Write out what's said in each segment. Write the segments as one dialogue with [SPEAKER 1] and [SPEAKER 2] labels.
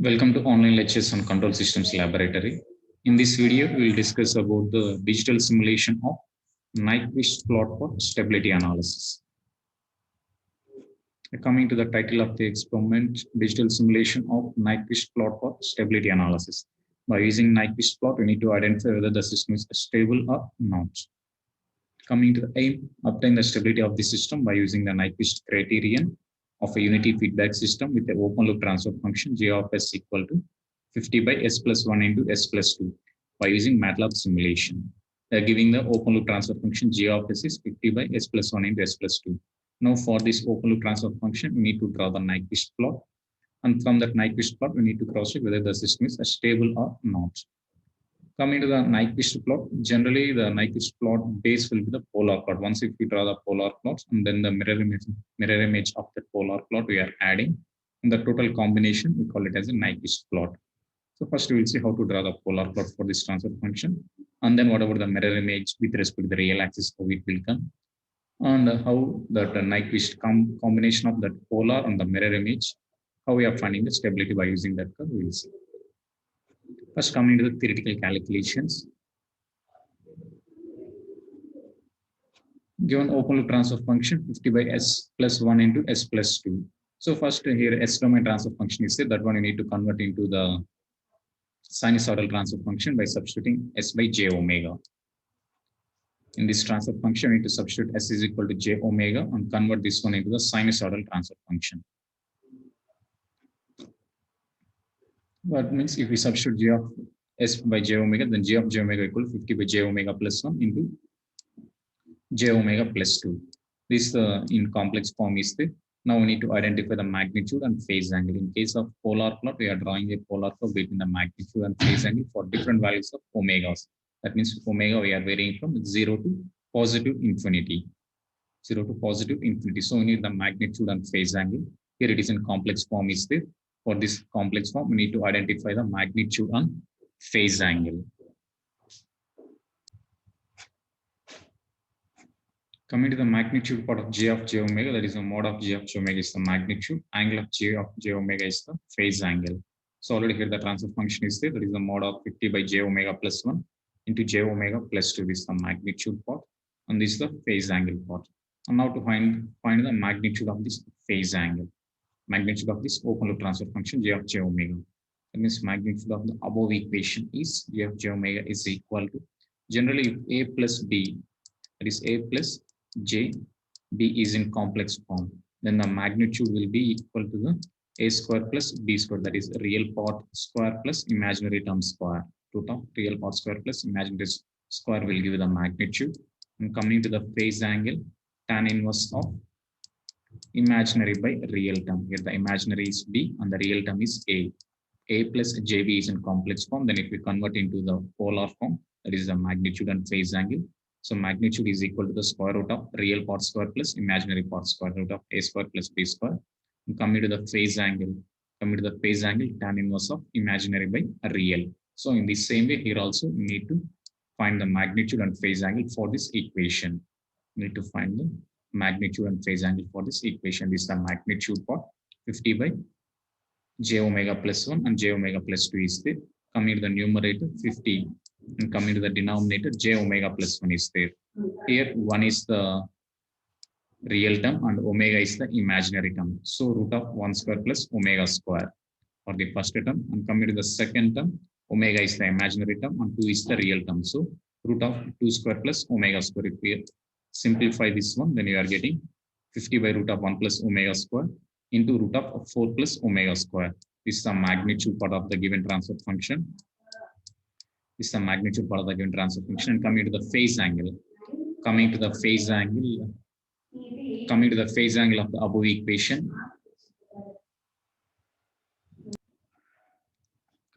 [SPEAKER 1] Welcome to online lectures on Control Systems Laboratory. In this video, we will discuss about the digital simulation of Nyquist plot for stability analysis. Coming to the title of the experiment, digital simulation of Nyquist plot for stability analysis. By using Nyquist plot, we need to identify whether the system is stable or not. Coming to the aim, obtain the stability of the system by using the Nyquist criterion of a unity feedback system with the open loop transfer function G of S equal to 50 by S plus 1 into S plus 2 by using MATLAB simulation. Giving the open loop transfer function G of S is 50 by S plus 1 into S plus 2. Now for this open loop transfer function, we need to draw the Nyquist plot. And from that Nyquist plot, we need to cross check whether the system is stable or not. Coming to the Nyquist plot, generally the Nyquist plot base will be the polar plot. Once if we draw the polar plots and then the mirror image of the polar plot we are adding, and the total combination we call it as a Nyquist plot. So first we will see how to draw the polar plot for this transfer function, and then whatever the mirror image with respect to the real axis, how it will come, and how that the Nyquist combination of that polar and the mirror image, how we are finding the stability by using that curve, we will see. First, coming to the theoretical calculations. Given open loop transfer function 50 by S plus 1 into S plus 2. So first here S domain transfer function is there. That one you need to convert into the sinusoidal transfer function by substituting S by J omega. In this transfer function, we need to substitute S is equal to J omega and convert this one into the sinusoidal transfer function. That means if we substitute G of S by J omega, then G of J omega equal to 50 by J omega plus 1 into J omega plus 2. This in complex form is there. Now we need to identify the magnitude and phase angle. In case of polar plot, we are drawing a polar curve between the magnitude and phase angle for different values of omegas. That means omega we are varying from 0 to positive infinity. 0 to positive infinity. So we need the magnitude and phase angle. Here it is in complex form is there. For this complex form, we need to identify the magnitude and phase angle. Coming to the magnitude part of J of J omega, that is the mode of J of J omega is the magnitude, angle of J omega is the phase angle. So already here the transfer function is there, that is the mode of 50 by J omega plus 1 into J omega plus 2, this is the magnitude part, and this is the phase angle part. And now to find the magnitude of this phase angle. Magnitude of this open loop transfer function J of J omega. That means magnitude of the above equation is J of J omega is equal to, generally A plus B, that is A plus J, B is in complex form. Then the magnitude will be equal to the A square plus B square, that is real part square plus imaginary term square. Root of real part square plus imaginary square will give the magnitude. And coming to the phase angle, tan inverse of imaginary by real term. Here the imaginary is B and the real term is A. A plus JB is in complex form. Then if we convert into the polar form, that is the magnitude and phase angle. So magnitude is equal to the square root of real part square plus imaginary part square root of A square plus B square. And coming to the phase angle, tan inverse of imaginary by real. So in the same way here also we need to find the magnitude and phase angle for this equation. We need to find the magnitude and phase angle for this equation. This is the magnitude part 50 by J omega plus 1 and J omega plus 2 is there. Coming to the numerator 50 and coming to the denominator J omega plus 1 is there. Here 1 is the real term and omega is the imaginary term. So root of 1 square plus omega square for the first term, and coming to the second term, omega is the imaginary term and 2 is the real term. So root of 2 square plus omega square. If we simplify this one, then you are getting 50 by root of 1 plus omega square into root of 4 plus omega square. This is the magnitude part of the given transfer function. This is the magnitude part of the given transfer function. And coming to the phase angle, coming to the phase angle of the above equation.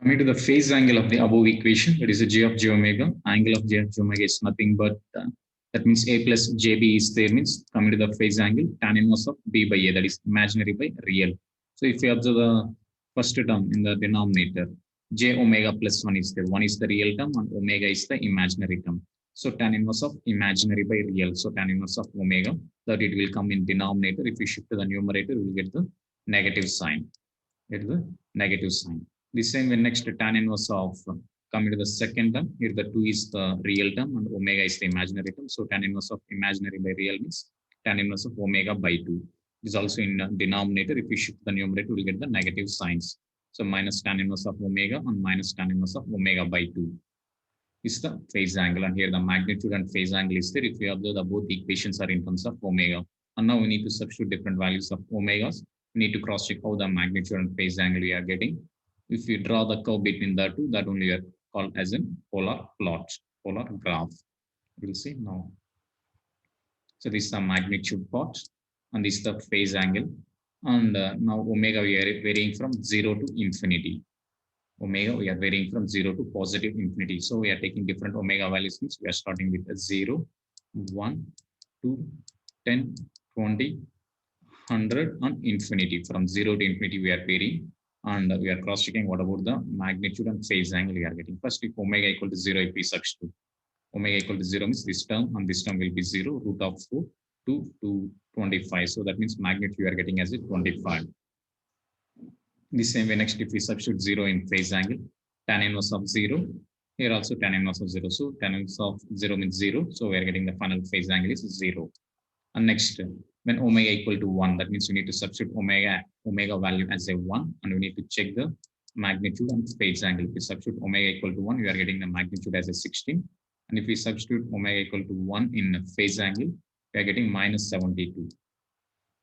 [SPEAKER 1] Coming to the phase angle of the above equation, that is a J of J omega. Angle of J of J omega is nothing but that means A plus JB is there, means coming to the phase angle, tan inverse of B by A, that is imaginary by real. So if you observe the first term in the denominator, J omega plus 1 is there. 1 is the real term and omega is the imaginary term. So tan inverse of imaginary by real. So tan inverse of omega, that it will come in denominator. If you shift to the numerator, we will get the negative sign. Get the negative sign. The same way next tan inverse of coming to the second term. Here the 2 is the real term and omega is the imaginary term. So tan inverse of imaginary by real means tan inverse of omega by 2. This is also in denominator. If you shift the numerator, we will get the negative signs. So minus tan inverse of omega and minus tan inverse of omega by 2 is the phase angle. And here the magnitude and phase angle is there. If you observe the both equations are in terms of omega. And now we need to substitute different values of omegas. We need to cross check how the magnitude and phase angle we are getting. If you draw the curve between the two, that only are called as a polar plot, polar graph. We'll see now. So this is the magnitude part and this is the phase angle. And now omega we are varying from 0 to infinity. Omega we are varying from 0 to positive infinity. So we are taking different omega values. We are starting with a 0, 1, 2, 10, 20, 100 and infinity. From 0 to infinity we are varying. And we are cross-checking what about the magnitude and phase angle we are getting. First, if omega equal to 0, if we substitute omega equal to 0 means this term and this term will be 0, root of 4 to 25. So that means magnitude we are getting as a 25. The same way next, if we substitute 0 in phase angle, tan inverse of 0, here also tan inverse of 0. So tan inverse of 0 means 0. So we are getting the final phase angle is 0. And next, when omega equal to 1, that means we need to substitute omega value as a 1 and we need to check the magnitude and phase angle. If we substitute omega equal to 1, we are getting the magnitude as a 16. And if we substitute omega equal to 1 in phase angle, we are getting minus 72.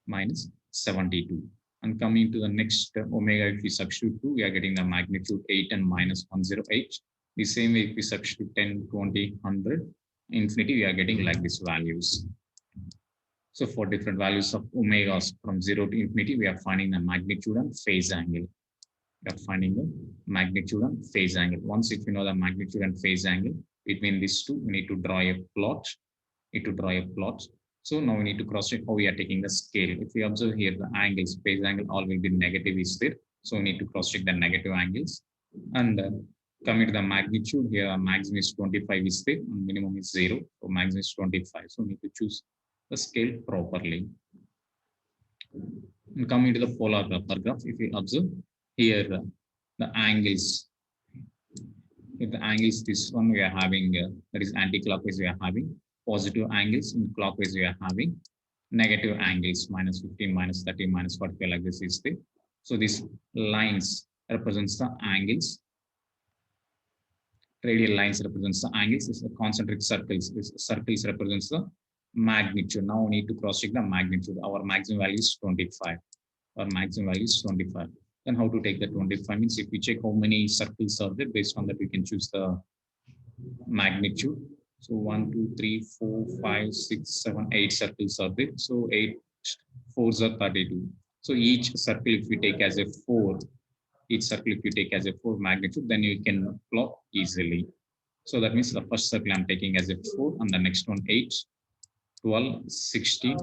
[SPEAKER 1] Minus 72. And coming to the next omega, if we substitute 2, we are getting the magnitude 8 and minus 108. The same way, if we substitute 10, 20, 100, infinity, we are getting like these values. So for different values of omegas from 0 to infinity, we are finding the magnitude and phase angle. We are finding the magnitude and phase angle. Once if you know the magnitude and phase angle between these two, we need to draw a plot. So now we need to cross check how we are taking the scale. If we observe here the angles, phase angle, all will be negative is there. So we need to cross check the negative angles. And coming to the magnitude, here maximum is 25 is there and minimum is 0. So maximum is 25. So we need to choose the scale properly. And coming to the polar graph, if we observe here the angles, if the angles this one we are having that is anti-clockwise we are having, positive angles in clockwise we are having, negative angles minus 15, minus 30, minus 45 like this is there. So these lines represents the angles. Radial lines represents the angles. This is the concentric circles. This circles represents the magnitude. Now we need to cross check the magnitude. Our maximum value is 25. Our maximum value is 25. Then how to take the 25 means if we check how many circles are there, based on that we can choose the magnitude. So 1, 2, 3, 4, 5, 6, 7, 8 circles are there. So 8 4s are 32. So each circle if we take as a 4, each circle if you take as a 4 magnitude, then you can plot easily. So that means the first circle I'm taking as a 4 and the next one 8, 12, 16,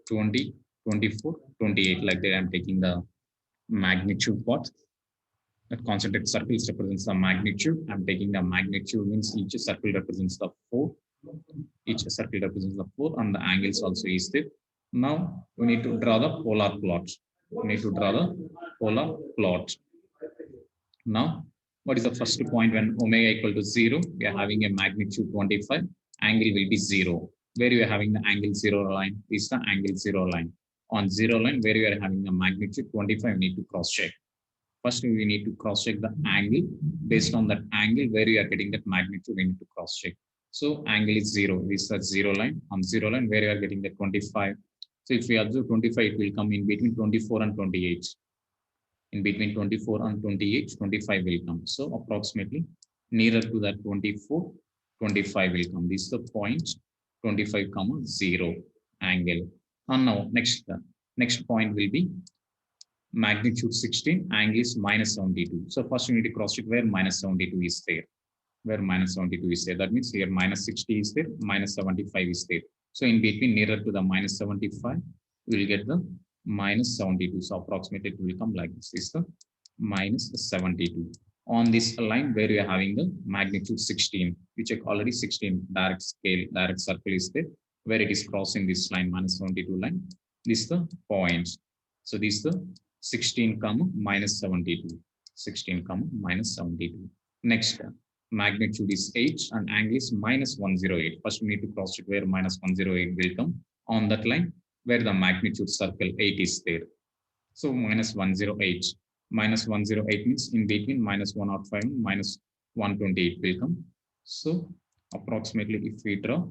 [SPEAKER 1] 20, 24, 28. Like that I'm taking the magnitude part. That concentric circles represents the magnitude. I'm taking the magnitude means each circle represents the 4. Each circle represents the 4 and the angles also is there. Now we need to draw the polar plot. We need to draw the polar plot. Now, what is the first point when omega equal to 0? We are having a magnitude 25. Angle will be 0. Where you are having the angle 0 line is the angle 0 line. On 0 line, where you are having the magnitude 25, we need to cross check. First, we need to cross check the angle. Based on that angle, where you are getting that magnitude, we need to cross check. So angle is 0. This is the 0 line. On 0 line, where you are getting the 25. So if we observe 25, it will come in between 24 and 28. In between 24 and 28, 25 will come. So approximately nearer to that 24, 25 will come. This is the point 25, 0 angle. And now next point will be magnitude 16, angle is minus 72. So first we need to cross check where minus 72 is there. Where minus 72 is there. That means here minus 60 is there, minus 75 is there. So in between nearer to the minus 75, we will get the minus 72. So approximately it will come like this. This is the minus 72. On this line where we are having the magnitude 16, we check already 16 direct scale, direct circle is there. Where it is crossing this line, minus 72 line. This is the point. So this is the 16, minus 72. 16, minus 72. Next, magnitude is 8 and angle is minus 108. First, we need to cross check where minus 108 will come on that line where the magnitude circle 8 is there. So minus 108. Minus 108 means in between minus 105 and minus 128 will come. So approximately if we draw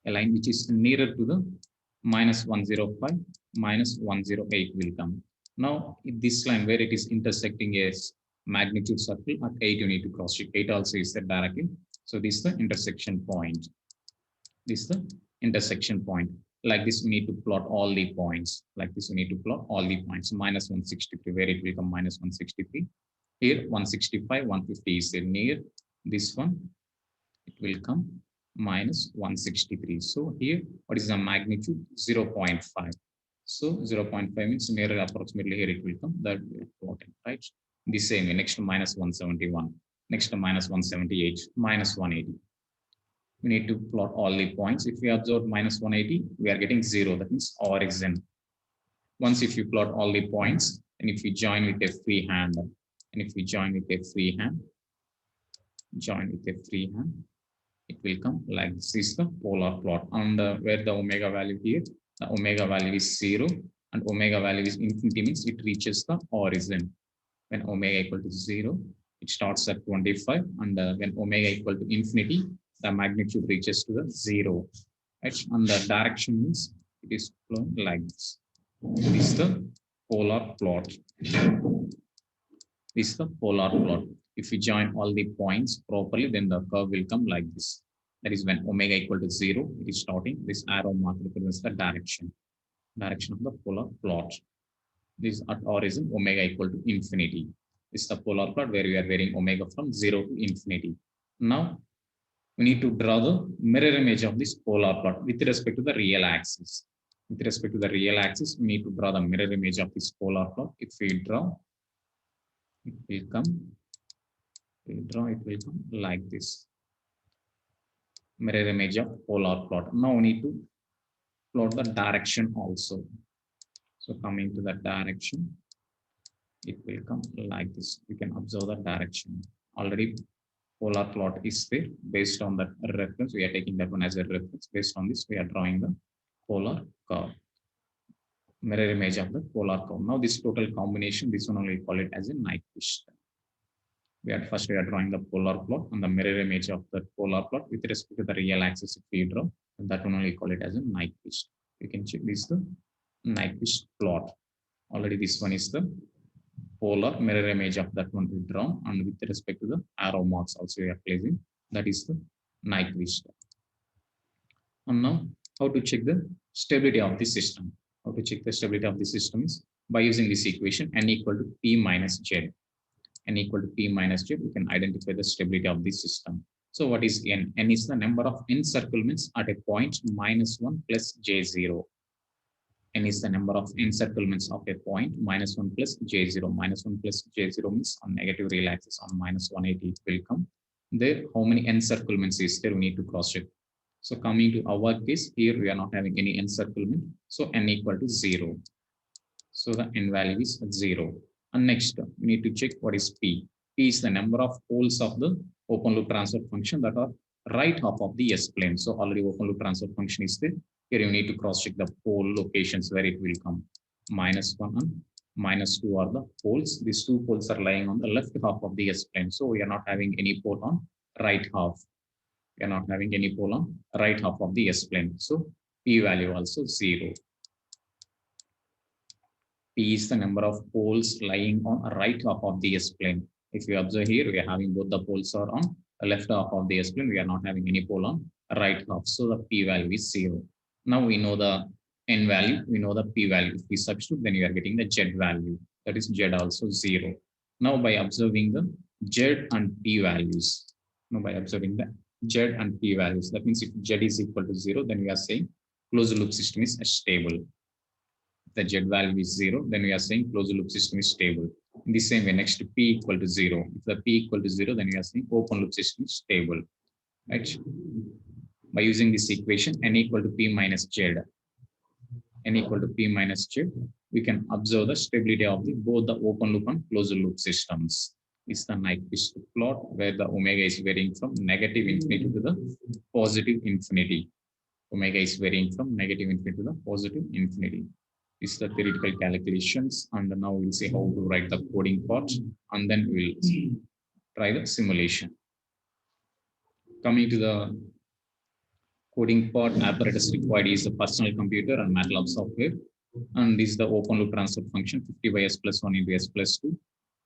[SPEAKER 1] a line which is nearer to the minus 105, minus 108 will come. Now, this line where it is intersecting a magnitude circle at 8, you need to cross check. 8 also is there directly. So this is the intersection point. This is the intersection point. Like this, we need to plot all the points. Like this, we need to plot all the points. Minus 163, where it will come minus 163. Here, 165, 150 is near this one. It will come minus 163. So here, what is the magnitude? 0.5. So 0.5 means nearer approximately here it will come. That plotting, right? The same way. Next to minus 171. Next to minus 178. Minus 180. We need to plot all the points. If we observe minus 180, we are getting 0. That means origin. Once if you plot all the points, and if you join with a free hand, it will come like this is the polar plot. And where the omega value here, the omega value is 0 and omega value is infinity means it reaches the origin. When omega equal to 0, it starts at 25, and when omega equal to infinity, the magnitude reaches to the 0. Right? And the direction means it is flowing like this. This is the polar plot. This is the polar plot. If we join all the points properly, then the curve will come like this. That is when omega equal to 0, it is starting. This arrow mark represents the direction of the polar plot. This at origin, omega equal to infinity. This is the polar plot where we are varying omega from 0 to infinity. Now, we need to draw the mirror image of this polar plot with respect to the real axis. With respect to the real axis, we need to draw the mirror image of this polar plot. If we draw, it will come. It will come like this. Mirror image of polar plot. Now we need to plot the direction also. So coming to the direction, it will come like this. You can observe the direction. Already polar plot is there. Based on that reference, we are taking that one as a reference. Based on this, we are drawing the polar curve. Mirror image of the polar curve. Now this total combination, this one only call it as a Nyquist. We are drawing the polar plot and the mirror image of the polar plot with respect to the real axis. If we draw, that one only call it as a Nyquist. You can check this the Nyquist plot. Already this one is the polar mirror image of that one we drawn, and with respect to the arrow marks also we are placing, that is the Nyquist. And now how to check the stability of the system? How to check the stability of the system is by using this equation n equal to p minus z. N equal to p minus z, we can identify the stability of the system. So what is n? N is the number of encirclements at a point minus 1 plus j0. N is the number of encirclements of a point minus 1 plus j0. Minus 1 plus j0 means on negative real axis on minus 180 it will come. There, how many encirclements is there? We need to cross check. So coming to our case, here we are not having any encirclement. So n equal to 0. So the n value is 0. And next, we need to check what is P. P is the number of poles of the open loop transfer function that are right half of the S-plane. So already open loop transfer function is there. Here you need to cross check the pole locations where it will come. Minus 1 and minus 2 are the poles. These two poles are lying on the left half of the S-plane. So we are not having any pole on right half. We are not having any pole on right half of the S-plane. So P value also 0. P is the number of poles lying on right half of the S-plane. If you observe here, we are having both the poles are on the left half of the S-plane. We are not having any pole on right half. So the P value is 0. Now we know the N value, we know the P value. If we substitute, then you are getting the Z value. That is Z also 0. Now by observing the Z and P values, that means if Z is equal to 0, then we are saying closed loop system is stable. The Z value is 0, then we are saying closed loop system is stable. In the same way, next to P equal to 0. If the P equal to 0, then we are saying open loop system is stable. Right? By using this equation, N equal to P minus Z. N equal to P minus Z, we can observe the stability of both the open loop and closed loop systems. It's the Nyquist plot where the omega is varying from negative infinity to the positive infinity. Omega is varying from negative infinity to the positive infinity. This is the theoretical calculations, and now we'll see how to write the coding part, and then we'll try the simulation. Coming to the coding part, apparatus required is a personal computer and MATLAB software, and this is the open loop transfer function 50 by s plus 1 into s plus 2.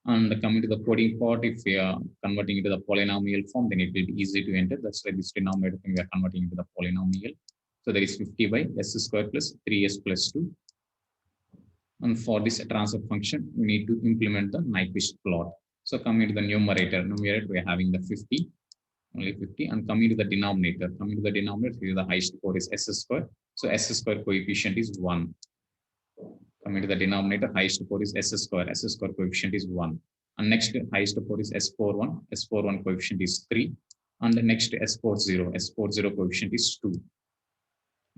[SPEAKER 1] And coming to the coding part, if we are converting into the polynomial form, then it will be easy to enter. That's why this denominator thing we are converting into the polynomial. So there is 50 by s square plus 3s plus 2. And for this transfer function, we need to implement the Nyquist plot. So coming to the numerator, we are having the 50, only 50. And coming to the denominator, here the highest power is s square. So s square coefficient is 1. Coming to the denominator, highest power is s square coefficient is 1. And next highest power is s41 coefficient is 3. And the next s40 coefficient is 2.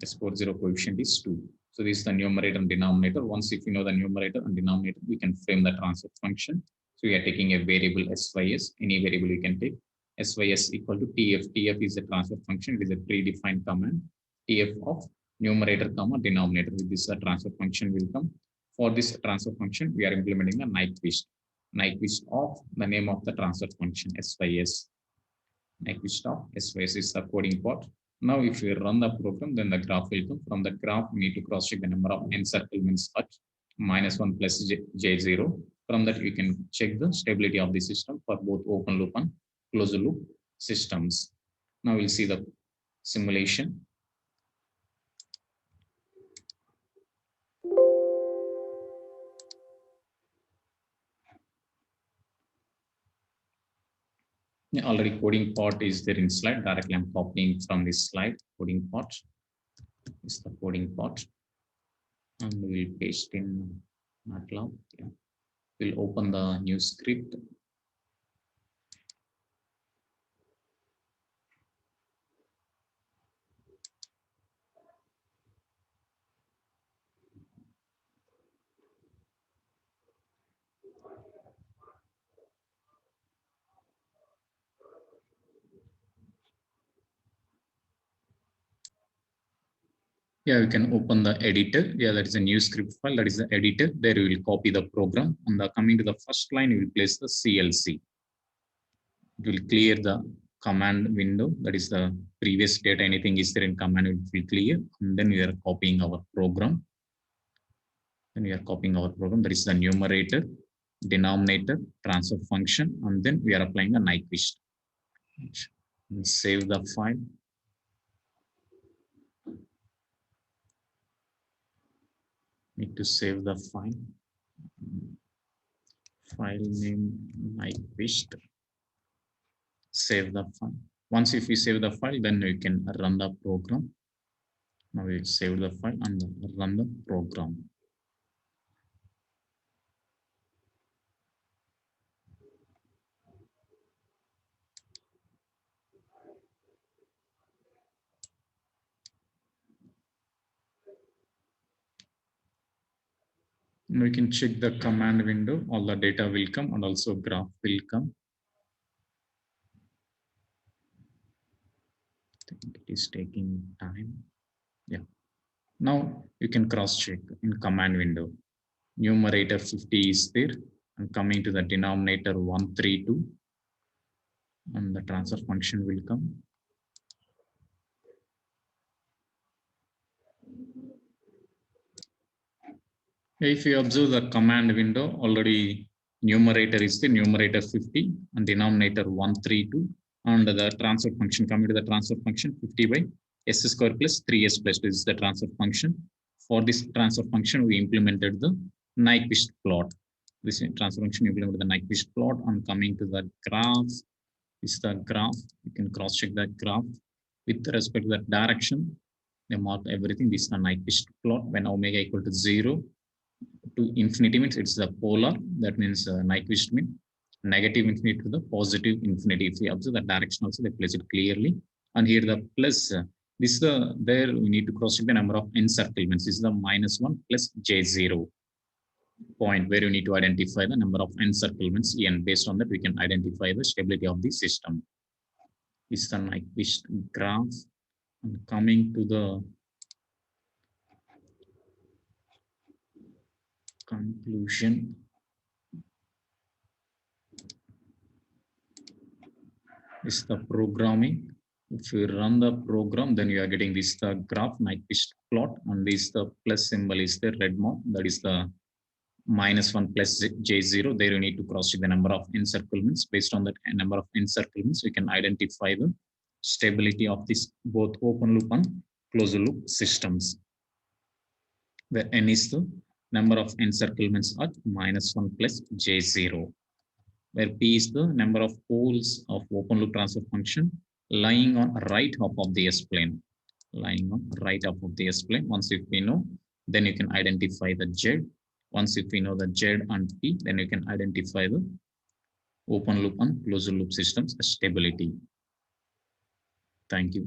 [SPEAKER 1] S40 coefficient is 2. So this is the numerator and denominator. Once if you know the numerator and denominator, we can frame the transfer function. So we are taking a variable sys, any variable you can take. Sys equal to tf. Tf is the transfer function. It is a predefined command. Tf of numerator comma denominator. With this transfer function will come. For this transfer function, we are implementing a Nyquist. Nyquist of the name of the transfer function sys. Nyquist of sys is the coding part. Now, if we run the program, then the graph will come. From the graph, we need to cross-check the number of encirclements at -1 plus j0. From that, we can check the stability of the system for both open loop and closed loop systems. Now, we'll see the simulation. Already coding part is there in slide. Directly I'm copying from this slide. Coding part is the coding part, and we'll paste in MATLAB. Yeah. We'll open the new script. Yeah, you can open the editor. Yeah, that is a new script file. That is the editor. There you will copy the program. And coming to the first line, you will place the CLC. It will clear the command window. That is the previous data. Anything is there in command, it will clear. And then we are copying our program. That is the numerator, denominator, transfer function. And then we are applying a Nyquist. And save the file. Need to save the file. File name Nyquist. Save the file. Once if we save the file, then we can run the program. Now we save the file and run the program. We can check the command window. All the data will come and also graph will come. I think it is taking time. Yeah. Now you can cross check in command window. Numerator 50 is there, and coming to the denominator 132, and the transfer function will come. If you observe the command window, already numerator is the numerator 50 and denominator 132, and the transfer function, coming to the transfer function 50 by s square plus 3s plus 2 is the transfer function. For this transfer function, we implemented the Nyquist plot. This transfer function implemented the Nyquist plot, and coming to the graph is the graph. You can cross check that graph with respect to the direction. They mark everything. This is the Nyquist plot. When omega equal to 0 to infinity means it's the polar. That means Nyquist mean negative infinity to the positive infinity. If you observe the direction also, they place it clearly. And here the plus, this is the, there we need to cross check the number of encirclements. This is the -1 plus j0. point where you need to identify the number of encirclements n. Based on that, we can identify the stability of the system. Is the Nyquist graph. And coming to the conclusion, is the programming. If you run the program, then you are getting this the graph Nyquist plot, and this the plus symbol is the red mark, that is the -1 plus J0. There you need to cross check the number of encirclements. Based on that number of encirclements, we can identify the stability of this both open loop and closed loop systems, where n is the number of encirclements at -1 plus J0, where P is the number of poles of open loop transfer function lying on right half of the S-plane. Lying on right half of the S-plane. Once if we know, then you can identify the Z. Once if we know the Z and P, then you can identify the open loop and closed loop systems stability. Thank you.